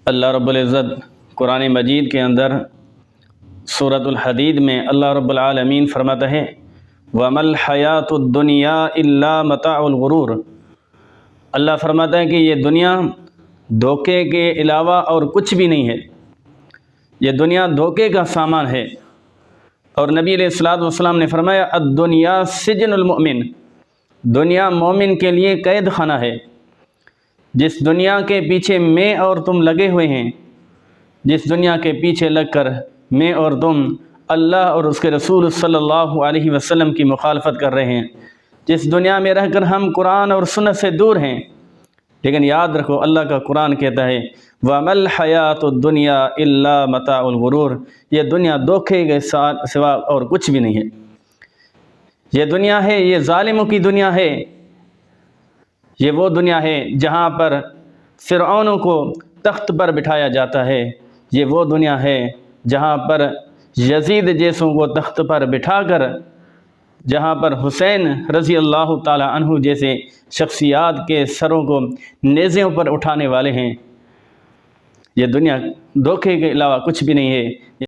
اللہ رب العزت قرآن مجید کے اندر سورۃ الحدید میں اللہ رب العالمین فرماتا ہے وَمَا الْحَيَاةُ الدُّنْيَا إِلَّا مَتَاعُ الْغُرُورِ۔ اللہ فرماتا ہے کہ یہ دنیا دھوکے کے علاوہ اور کچھ بھی نہیں ہے، یہ دنیا دھوکے کا سامان ہے۔ اور نبی علیہ الصلوۃ والسلام نے فرمایا الدنیا سجن المؤمن، دنیا مومن کے لیے قید خانہ ہے۔ جس دنیا کے پیچھے میں اور تم لگے ہوئے ہیں، جس دنیا کے پیچھے لگ کر میں اور تم اللہ اور اس کے رسول صلی اللہ علیہ وسلم کی مخالفت کر رہے ہیں، جس دنیا میں رہ کر ہم قرآن اور سنت سے دور ہیں، لیکن یاد رکھو اللہ کا قرآن کہتا ہے وَمَا الْحَيَاةُ الدُّنْيَا إِلَّا مَتَاعُ الْغُرُورِ، یہ دنیا دھوکے کے سوا اور کچھ بھی نہیں ہے۔ یہ دنیا ہے، یہ ظالموں کی دنیا ہے، یہ وہ دنیا ہے جہاں پر فرعونوں کو تخت پر بٹھایا جاتا ہے، یہ وہ دنیا ہے جہاں پر یزید جیسوں کو تخت پر بٹھا کر، جہاں پر حسین رضی اللہ تعالی عنہ جیسے شخصیات کے سروں کو نیزوں پر اٹھانے والے ہیں۔ یہ دنیا دھوکے کے علاوہ کچھ بھی نہیں ہے۔